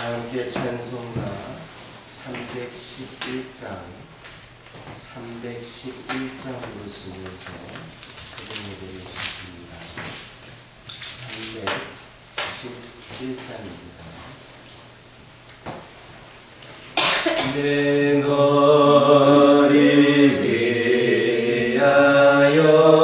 함께 찬송가 311장 부르시면서 새벽 예배를 시작합니다. 311장입니다. 내 머리 위하여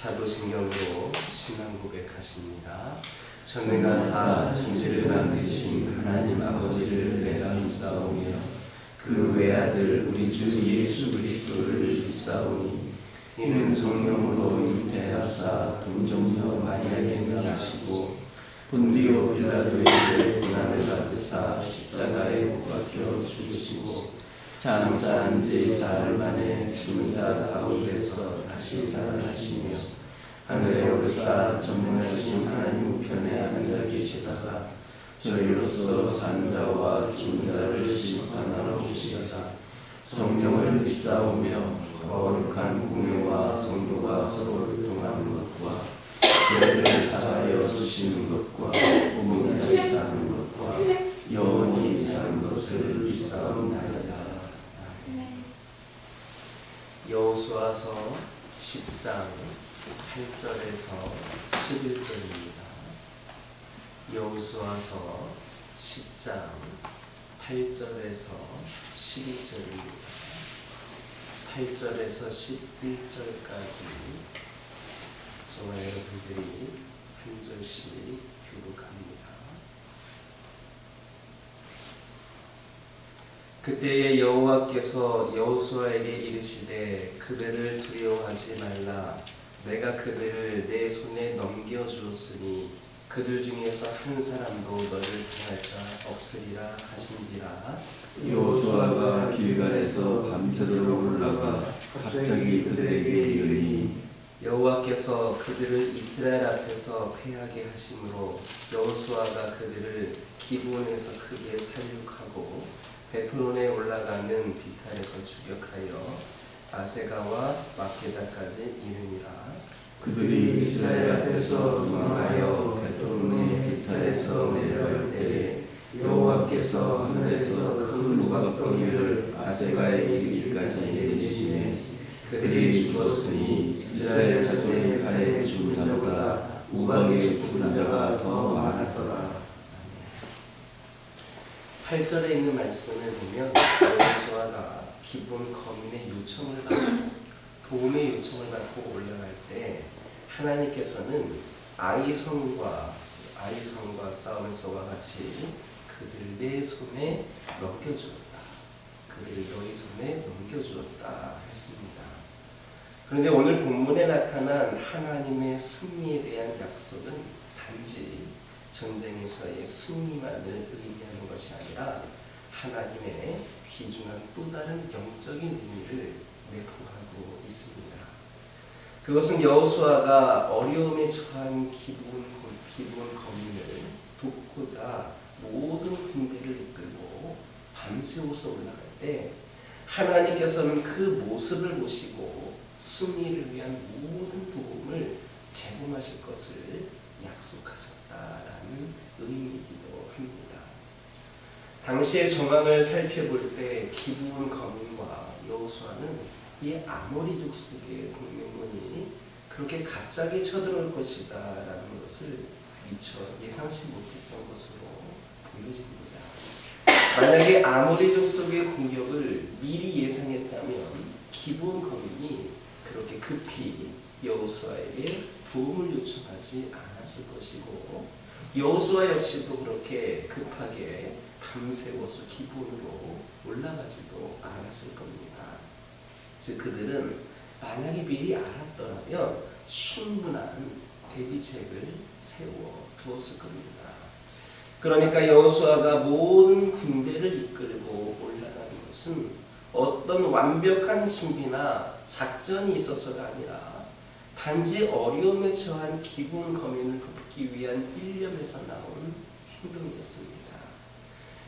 사도신경으로 신앙 고백하십니다. 전능하사 천지를 만드신 하나님 아버지를 내가 믿사오며 그 외아들 우리 주 예수 그리스도를 믿사오니 이는 성령으로 잉태하사 동정녀 마리아에게 나시고 본디오 빌라도에게 고난을 받으사 십자가에 못 박혀 죽으시고 장사한 지 사흘 만에 죽은 자 가운데서 다시 살아나시며 하늘에 오르사 전능하신 하나님 우편에 앉아 계시다가 저희로서 산 자와 죽은 자를 심판하러 오시다가 성령을 믿사오며 거룩한 공회와 성도가 서로 교통하는 것과 죄를 사하여 주시는 것과 공의하시 사는 것과 영원히 사는 것을 믿사옵나이다. 여호수아서 10장 8절에서 11절입니다. 여호수아서 10장 8절에서 12절입니다. 8절에서 11절까지 저와 여러분들이 한 절씩 교독합니다. 그때에 여호와께서 여호수아에게 이르시되 그들을 두려워하지 말라. 내가 그들을 내 손에 넘겨주었으니 그들 중에서 한 사람도 너를 당할 자 없으리라 하신지라. 여호수아가 길갈에서 밤새도록 올라가 갑자기 그들에게 이르니 여호와께서 그들을 이스라엘 앞에서 패하게 하심으로 여호수아가 그들을 기브온에서 크게 살육하고 베트론에 올라가는 비탈에서 추격하여 아세가와 마케다까지 이르니라. 그들이 이스라엘 앞에서 도망하여 베트론의 비탈에서 내려갈 때에 여호와께서 하늘에서 큰 우박덩이를 아세가에 이르기까지 내리시매 그들이 죽었으니 이스라엘 자손의 칼에 죽은 자보다 우박에 죽은 자가 더 많았더라. 8절에 있는 말씀을 보면 여호수아가 기브온 거민의 요청을 받고 도움의 요청을 받고 올라갈 때 하나님께서는 아이성과 싸움에서와 같이 그들 내 손에 넘겨주었다. 그들을 너희 손에 넘겨주었다 했습니다. 그런데 오늘 본문에 나타난 하나님의 승리에 대한 약속은 단지 전쟁에서의 승리만을 의미하는 것이 아니라 하나님의 귀중한 또 다른 영적인 의미를 내포하고 있습니다. 그것은 여호수아가 어려움에 처한 기브온 거민을 돕고자 모든 군대를 이끌고 밤새워서 올라갈 때 하나님께서는 그 모습을 보시고 승리를 위한 모든 도움을 제공하실 것을 약속하셨다라는 의미이기도 합니다. 당시의 정황을 살펴볼 때 기브온 거민과 여호수아는 이 아모리족 속의 공명군이 그렇게 갑자기 쳐들어올 것이다 라는 것을 미처 예상치 못했던 것으로 보여집니다. 만약에 아모리족 속의 공격을 미리 예상했다면 기브온 거민이 그렇게 급히 여호수아에게 도움을 요청하지 않았을 것이고 여호수아 역시도 그렇게 급하게 밤새워서 기브온으로 올라가지도 않았을 겁니다. 즉 그들은 만약에 미리 알았더라면 충분한 대비책을 세워 두었을 겁니다. 그러니까 여호수아가 모든 군대를 이끌고 올라가는 것은 어떤 완벽한 준비나 작전이 있어서가 아니라 단지 어려움에 처한 기브온 거민을 돕기 위한 일념에서 나온 행동이었습니다.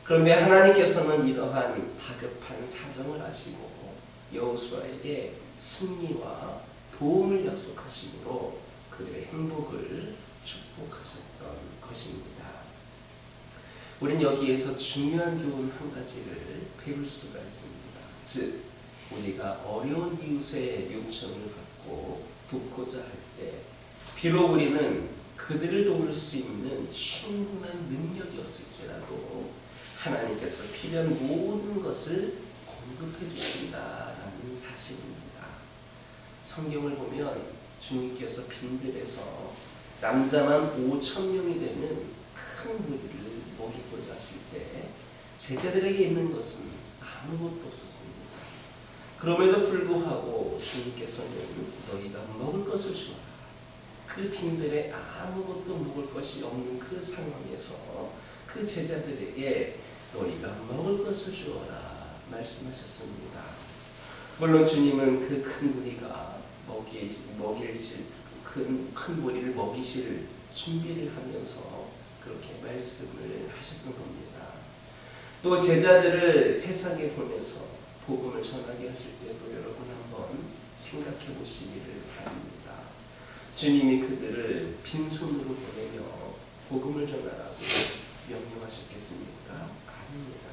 그런데 하나님께서는 이러한 다급한 사정을 아시고 여호수아에게 승리와 도움을 약속하심으로 그들의 행복을 축복하셨던 것입니다. 우리는 여기에서 중요한 교훈 한 가지를 배울 수가 있습니다. 즉, 우리가 어려운 이웃의 요청을 받고 돕고자 할 때 비록 우리는 그들을 도울 수 있는 충분한 능력이 없을지라도 하나님께서 필요한 모든 것을 공급해 주신다라는 사실입니다. 성경을 보면 주님께서 빈들에서 남자만 5,000명이 되는 큰 무리를 먹이고자 하실 때 제자들에게 있는 것은 아무것도 없었습니다. 그럼에도 불구하고 주님께서는 너희가 먹을 것을 주어라. 그 빈들에 아무것도 먹을 것이 없는 그 상황에서 그 제자들에게 너희가 먹을 것을 주어라 말씀하셨습니다. 물론 주님은 그 큰 무리가 먹일 그 큰 보리를 먹이실 준비를 하면서 그렇게 말씀을 하셨던 겁니다. 또 제자들을 세상에 보내서 복음을 전하게 하실 때도 여러분 한번 생각해 보시기를 바랍니다. 주님이 그들을 빈손으로 보내며 복음을 전하라고 명령하셨겠습니까? 아닙니다.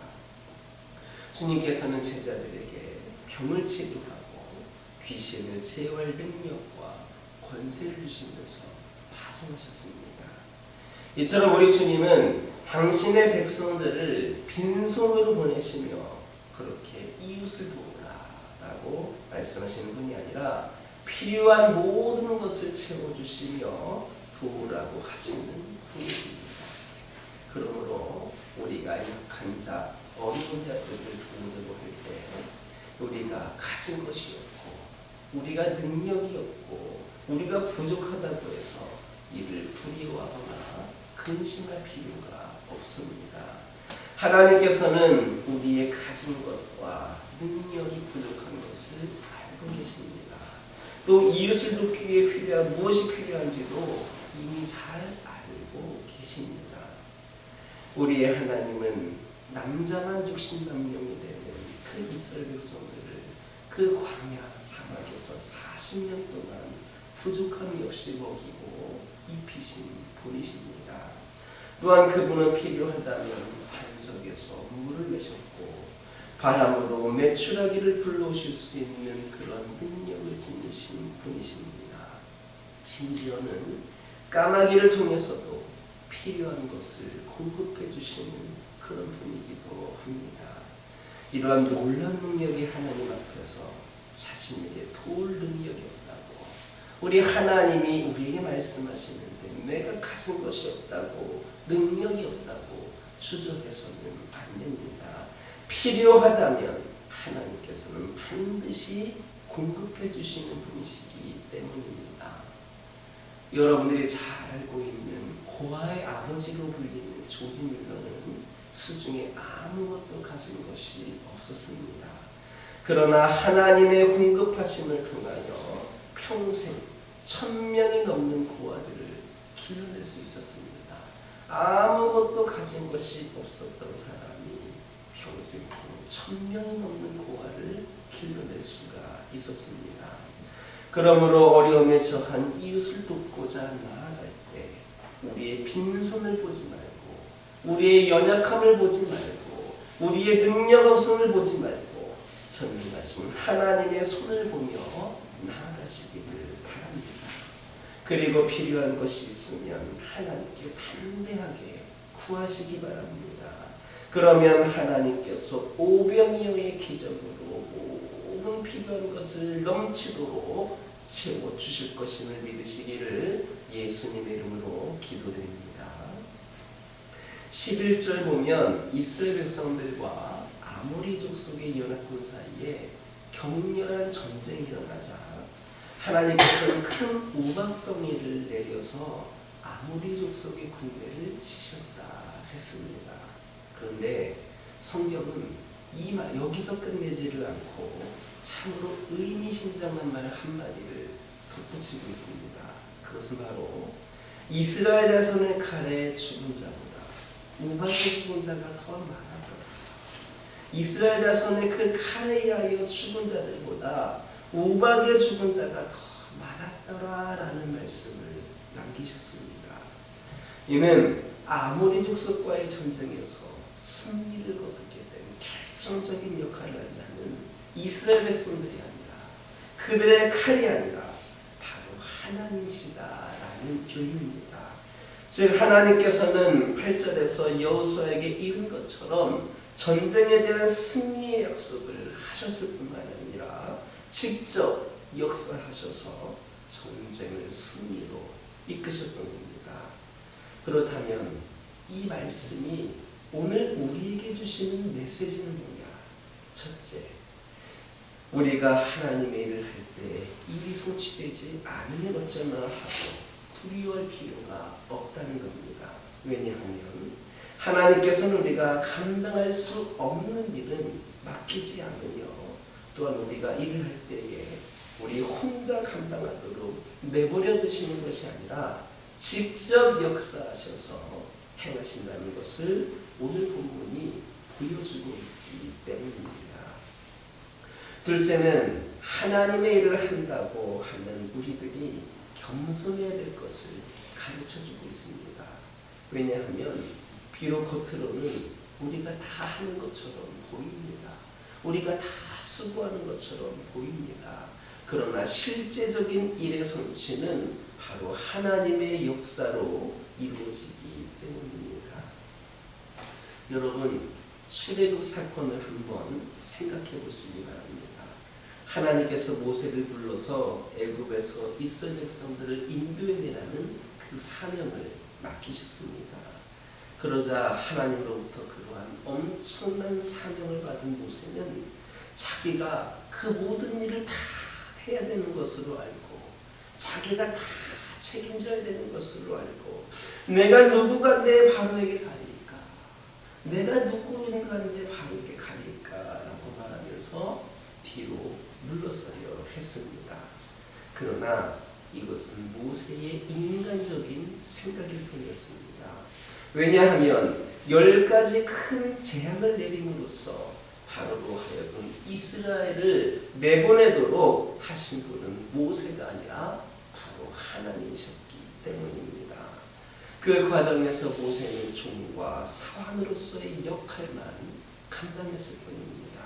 주님께서는 제자들에게 병을 치료하고 귀신을 제어할 능력과 권세를 주시면서 파송하셨습니다. 이처럼 우리 주님은 당신의 백성들을 빈손으로 보내시며 그렇게 이웃을 도우라라고 말씀하시는 분이 아니라 필요한 모든 것을 채워주시며 도우라고 하시는 분이십니다. 그러므로 우리가 약한 자, 어려운 자들을 도우려고 할 때 우리가 가진 것이 없고 우리가 능력이 없고 우리가 부족하다고 해서 이를 두려워하거나 근심할 필요가 없습니다. 하나님께서는 우리의 가진 것과 능력이 부족한 것을 알고 계십니다. 또 이웃을 돕기 위해 필요한 무엇이 필요한지도 이미 잘 알고 계십니다. 우리의 하나님은 남자만 육신남용이 되는 그 이스라엘 백성들을 그 광야 사막에서 40년 동안 부족함이 없이 먹이고 입히신 분이십니다. 또한 그분은 필요하다면 반석에서 물을 내셨고 바람으로 메추라기를 불러오실 수 있는 그런 능력을 지니신 분이십니다. 심지어는 까마귀를 통해서도 필요한 것을 공급해 주시는 그런 분이기도 합니다. 이러한 놀라운 능력이 하나님 앞에서 자신에게 도울 능력이 없다고 우리 하나님이 우리에게 말씀하시는데 내가 가진 것이 없다고 능력이 없다고 주저해서는 안 됩니다. 필요하다면 하나님께서는 반드시 공급해 주시는 분이시기 때문입니다. 여러분들이 잘 알고 있는 고아의 아버지로 불리는 조지 밀러는 수중에 아무것도 가진 것이 없었습니다. 그러나 하나님의 공급하심을 통하여 평생 1000명이 넘는 고아들을 길러낼 수 있었습니다. 아무것도 가진 것이 없었던 사람이 평생 1000명이 넘는 고아를 길러낼 수가 있었습니다. 그러므로 어려움에 처한 이웃을 돕고자 나아갈 때 우리의 빈손을 보지 말고 우리의 연약함을 보지 말고 우리의 능력 없음을 보지 말고 전능하신 하나님의 손을 보며 나아가시기를 바랍니다. 그리고 필요한 것이 있으면 하나님께 담대하게 구하시기 바랍니다. 그러면 하나님께서 오병이어의 기적으로 모든 필요한 것을 넘치도록 채워주실 것임을 믿으시기를 예수님의 이름으로 기도드립니다. 11절 보면 이스라엘 백성들과 아모리 족속의 연합군 사이에 격렬한 전쟁이 일어나자 하나님께서는 큰 우박덩이를 내려서 아모리 족속의 군대를 치셨다 했습니다. 그런데 성경은 여기서 끝내지를 않고 참으로 의미심장한 말 한마디를 덧붙이고 있습니다. 그것은 바로 이스라엘 자손의 칼에 죽은 자보다 우박에 죽은 자가 더 많았더라. 이스라엘 자손의 그 칼에 의하여 죽은 자들보다 우박에 죽은 자가 더 많았더라 라는 말씀을 남기셨습니다. 이는 아모리 족속과의 전쟁에서 승리를 거두게 된 결정적인 역할을 하는 이스라엘 백성들이 아니라 그들의 칼이 아니라 바로 하나님이시다라는 교훈입니다. 즉 하나님께서는 8절에서 여호수아에게 이른 것처럼 전쟁에 대한 승리의 약속을 하셨을 뿐만 아니라 직접 역사하셔서 전쟁을 승리로 이끄셨던 겁니다. 그렇다면 이 말씀이 오늘 우리에게 주시는 메시지는 뭐냐? 첫째, 우리가 하나님의 일을 할 때 일이 성취되지 않으면 어쩌나 하고 두려워할 필요가 없다는 겁니다. 왜냐하면 하나님께서는 우리가 감당할 수 없는 일은 맡기지 않으며 또한 우리가 일을 할 때에 우리 혼자 감당하도록 내버려 두시는 것이 아니라 직접 역사하셔서 행하신다는 것을 오늘 본문이 보여주고 있기 때문입니다. 둘째는 하나님의 일을 한다고 하는 우리들이 겸손해야 될 것을 가르쳐주고 있습니다. 왜냐하면 비록 겉으로는 우리가 다 하는 것처럼 보입니다. 우리가 다 수고하는 것처럼 보입니다. 그러나 실제적인 일의 성취는 바로 하나님의 역사로 이루어지기 때문입니다. 여러분, 출애굽 사건을 한번 생각해 보시기 바랍니다. 하나님께서 모세를 불러서 애굽에서 이스라엘 백성들을 인도해내라는 그 사명을 맡기셨습니다. 그러자 하나님으로부터 그러한 엄청난 사명을 받은 모세는 자기가 그 모든 일을 다 해야 되는 것으로 알고 자기가 다 책임져야 되는 것으로 알고 내가 누구가 내 바로에게 가리까? 내가 누구인가 내 바로에게 가리까? 라고 말하면서 뒤로 물러서려 했습니다. 그러나 이것은 모세의 인간적인 생각일 뿐이었습니다. 왜냐하면 10가지 큰 재앙을 내림으로써 바로로 하여금 이스라엘을 내보내도록 하신 분은 모세가 아니라 바로 하나님이셨기 때문입니다. 그 과정에서 모세는 종과 사환으로서의 역할만 감당했을 뿐입니다.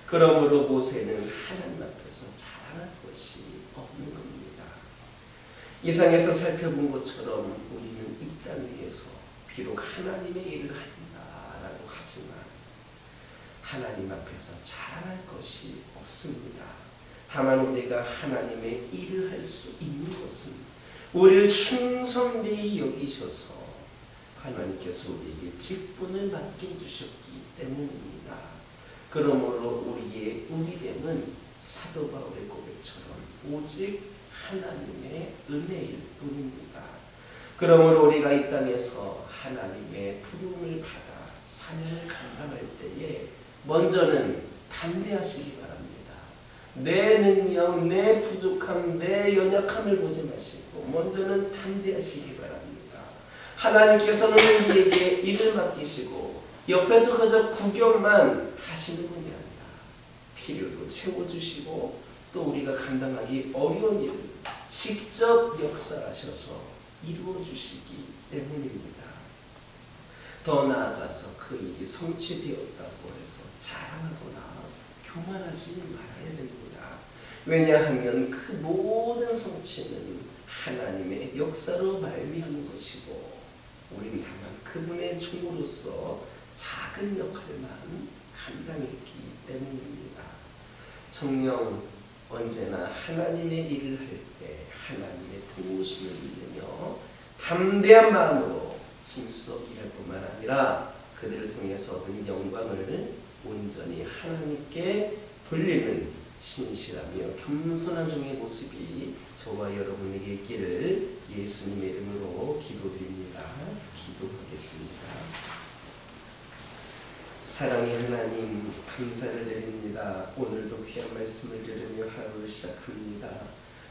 그러므로 모세는 하나님 앞에서 자랑할 것이 없는 겁니다. 이상에서 살펴본 것처럼 우리는 이 땅 위에서 비록 하나님의 일을 한다라고 하지만 하나님 앞에서 자랑할 것이 없습니다. 다만 우리가 하나님의 일을 할 수 있는 것은 우리를 충성되이 여기셔서 하나님께서 우리에게 직분을 맡겨주셨기 때문입니다. 그러므로 우리의 우리됨은 사도 바울의 고백처럼 오직 하나님의 은혜일 뿐입니다. 그러므로 우리가 이 땅에서 하나님의 부름을 받아 사명을 감당할 때에 먼저는 담대하시기 바랍니다. 내 능력, 내 부족함, 내 연약함을 보지 마시고 먼저는 담대하시기 바랍니다. 하나님께서는 우리에게 일을 맡기시고 옆에서 그저 구경만 하시는 분이 아니라 필요도 채워주시고 또 우리가 감당하기 어려운 일을 직접 역사하셔서 이루어주시기 때문입니다. 더 나아가서 그 일이 성취되었다고 해서 자랑하거나 교만하지 말아야 됩니다. 왜냐하면 그 모든 성취는 하나님의 역사로 말미암은 것이고 우리는 다만 그분의 종으로서 작은 역할만 감당했기 때문입니다. 정녕 언제나 하나님의 일을 할 때 하나님의 도우심을 믿으며 담대한 마음으로 힘써 일할 뿐만 아니라 그들을 통해서 얻은 영광을 온전히 하나님께 돌리는 신실하며 겸손한 종의 모습이 저와 여러분에게 있기를 예수님의 이름으로 기도드립니다. 기도하겠습니다. 사랑의 하나님, 감사를 드립니다. 오늘도 귀한 말씀을 들으며 하루를 시작합니다.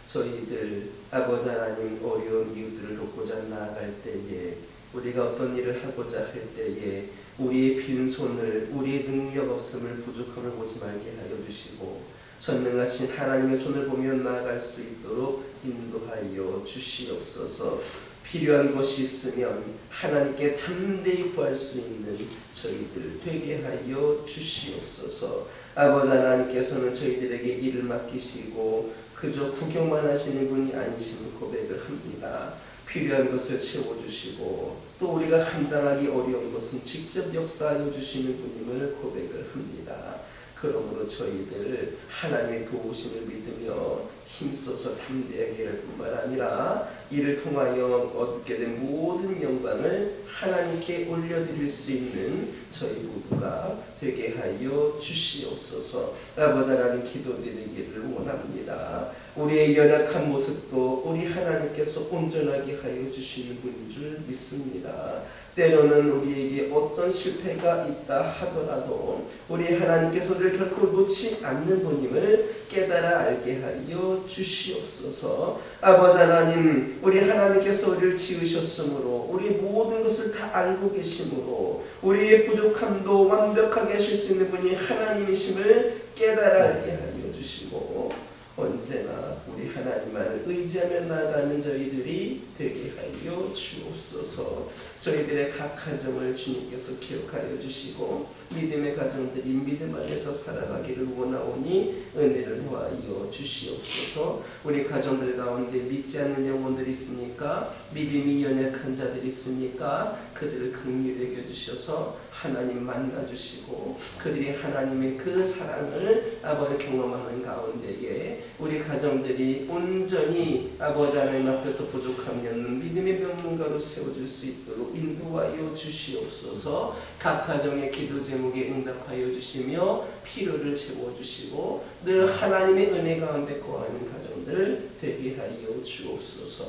저희들 아버지 하나님 어려운 이유들을 돕고자 나아갈 때에 우리가 어떤 일을 하고자 할 때에 우리의 빈손을 우리의 능력 없음을 부족함을 보지 말게 하여 주시고 전능하신 하나님의 손을 보며 나아갈 수 있도록 인도하여 주시옵소서. 필요한 것이 있으면 하나님께 담대히 구할 수 있는 저희들 되게 하여 주시옵소서. 아버지 하나님께서는 저희들에게 일을 맡기시고 그저 구경만 하시는 분이 아니심을 고백을 합니다. 필요한 것을 채워주시고 또 우리가 감당하기 어려운 것은 직접 역사하여 주시는 분임을 고백을 합니다. 그러므로 저희들 하나님의 도우심을 믿으며 힘써서 담대하게 할 뿐만 아니라 이를 통하여 얻게 된 모든 영광을 하나님께 올려드릴 수 있는 저희 모두가 되게 하여 주시옵소서. 아버지 하나님 기도드리기를 원합니다. 우리의 연약한 모습도 우리 하나님께서 온전하게 하여 주시는 분인 줄 믿습니다. 때로는 우리에게 어떤 실패가 있다 하더라도 우리 하나님께서 우리를 결코 놓지 않는 분임을 깨달아 알게 하여 주시옵소서. 아버지 하나님, 우리 하나님께서 우리를 지으셨으므로 우리 모든 것을 다 알고 계시므로 우리의 부족함도 완벽하게 하실 수 있는 분이 하나님이심을 깨달아 알게 하여 주시고 언제나 우리 하나님만 의지하며 나아가는 저희들이 되게 하여 주옵소서. 저희들의 각 가정을 주님께서 기억하여 주시고 믿음의 가정들이 믿음 안에서 살아가기를 원하오니 은혜를 더하여 주시옵소서. 우리 가정들 가운데 믿지 않는 영혼들이 있으니까, 믿음이 연약한 자들이 있으니까 그들을 긍휼히 여겨주셔서 하나님 만나주시고 그들이 하나님의 그 사랑을 아버지 경험하는 가운데에 우리 가정들이 온전히 아버지 하나님 앞에서 부족하면 믿음의 명문가로 세워줄 수 있도록 인도하여 주시옵소서. 각 가정의 기도 제목에 응답하여 주시며 필요를 채워주시고 늘 하나님의 은혜 가운데 거하는 가정들 되게 하여 주옵소서.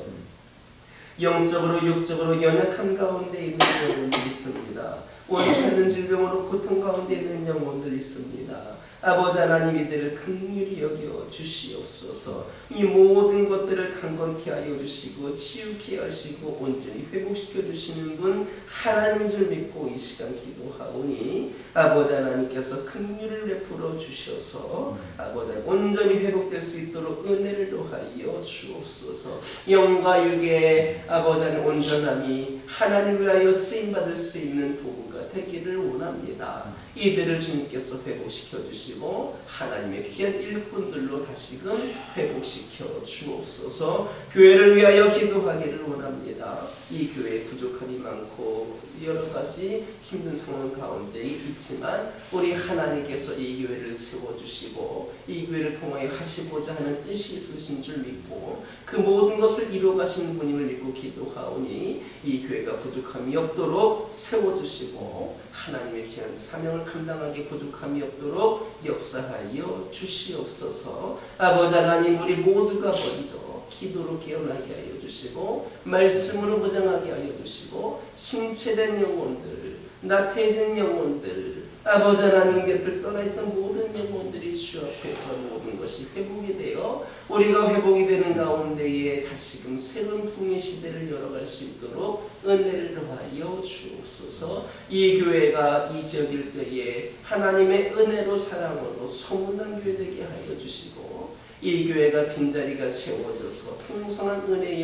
영적으로 육적으로 연약한 가운데 있는 영혼들이 있습니다. 원치 않는 질병으로 고통 가운데 있는 영혼들이 있습니다. 아버지 하나님, 이들을 긍휼히 여겨 주시옵소서. 이 모든 것들을 강건케 하여 주시고 치유케 하시고 온전히 회복시켜 주시는 분 하나님인 줄 믿고 이 시간 기도하오니 아버지 하나님께서 긍휼을 베풀어 주셔서 아버지 온전히 회복될 수 있도록 은혜를 더하여 주옵소서. 영과 육의 아버지 하나님 온전함이 하나님을 위하여 쓰임받을 수 있는 도구가 되기를 원합니다. 이들을 주님께서 회복시켜 주시고 하나님의 귀한 일꾼들로 다시금 회복시켜 주옵소서. 교회를 위하여 기도하기를 원합니다. 이 교회에 부족함이 많고 여러 가지 힘든 상황 가운데 있지만 우리 하나님께서 이 교회를 세워주시고 이 교회를 통하여 하시고자 하는 뜻이 있으신 줄 믿고 그 모든 것을 이루어 가시는 분임을 믿고 기도하오니 이 교회가 부족함이 없도록 세워주시고 하나님의 귀한 사명을 감당하기 부족함이 없도록 역사하여 주시옵소서. 아버지 하나님, 우리 모두가 먼저 기도로 깨어나게 하여 주시고 말씀으로 무장하게 하여 주시고 심체된 영혼들, 나태해진 영혼들, 아버지 하나님 곁을 떠나있던 모든 영혼들이 주 앞에서 모든 것이 회복이 되어 우리가 회복이 되는 가운데에 다시금 새로운 풍의 시대를 열어갈 수 있도록 은혜를 더하여 주옵소서. 이 교회가 이 지역일 때에 하나님의 은혜로 사랑으로 소문난 교회 되게 하여 주시고 이 교회가 빈자리가 채워져서 풍성한 은혜의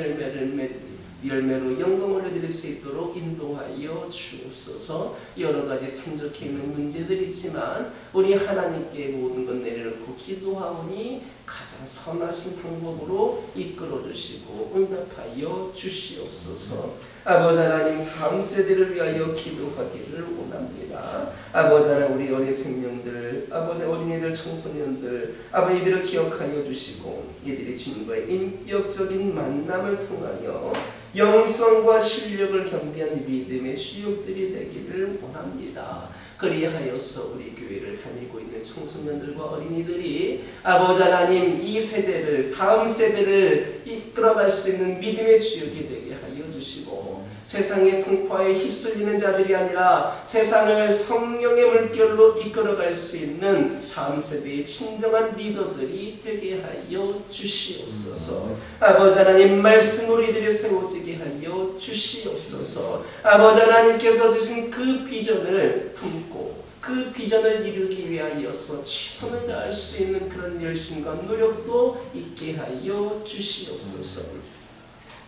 열매로 영광을 드릴 수 있도록 인도하여 주옵소서. 여러 가지 산적해 있는 문제들이 있지만 우리 하나님께 모든 것 내려놓고 기도하오니 가장 선하신 방법으로 이끌어 주시고 응답하여 주시옵소서. 아버지 하나님, 다음 세대를 위하여 기도하기를 원합니다. 아버지 하나님, 우리 어린 생명들, 아버지 어린이들, 청소년들, 아버지 이들을 기억하여 주시고 이들이 주님과의 인격적인 만남을 통하여 영성과 실력을 겸비한 믿음의 주역들이 되기를 원합니다. 그리하여서 우리 교회를 다니고 있는 청소년들과 어린이들이 아버지 하나님, 이 세대를, 다음 세대를 이끌어갈 수 있는 믿음의 주역이 되게 하여 주시고 세상의 풍파에 휩쓸리는 자들이 아니라 세상을 성령의 물결로 이끌어갈 수 있는 다음 세대의 진정한 리더들이 되게 하여 주시옵소서. 아버지 하나님, 말씀으로 이들이 세워지게 하여 주시옵소서. 아버지 하나님께서 주신 그 비전을 품고 그 비전을 이루기 위하여서 최선을 다할 수 있는 그런 열심과 노력도 있게 하여 주시옵소서.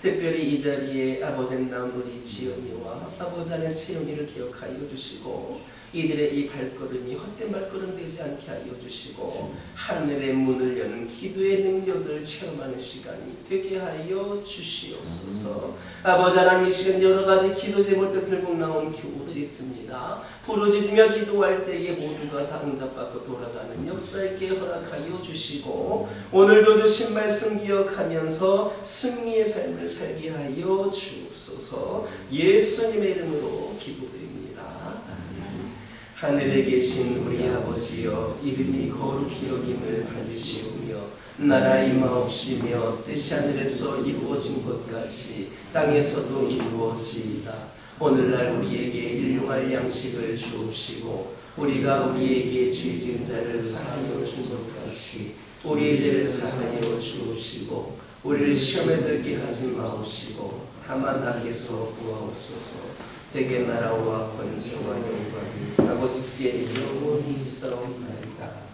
특별히 이 자리에 아버지 낳은 우리 지연이와 아버지 안의 채영이를 기억하여 주시고 이들의 이 발걸음이 헛된 발걸음 되지 않게 하여 주시고 하늘의 문을 여는 기도의 능력을 체험하는 시간이 되게 하여 주시옵소서. 아버지 하나님, 이 시간 여러 가지 기도 제목들 들고 나온 교우들이 있습니다. 부르짖으며 기도할 때에 모두가 다 응답받고 돌아가는 역사 있게 허락하여 주시고 오늘도 주신 말씀 기억하면서 승리의 삶을 살게 하여 주옵소서. 예수님의 이름으로 기도드립니다. 하늘에 계신 우리 아버지여, 이름이 거룩히 여김을 받으시오며 나라 임하옵시며 뜻이 하늘에서 이루어진 것 같이 땅에서도 이루어지이다. 오늘날 우리에게 일용할 양식을 주옵시고 우리가 우리에게 죄 지은 자를 사하여 준 것 같이 우리의 죄를 사하여 주옵시고 우리를 시험에 들게 하지 마옵시고 다만 악에서 구하옵소서. 대개 나라와 권세와 영광이 아버지께 영원히 있사옵나이다.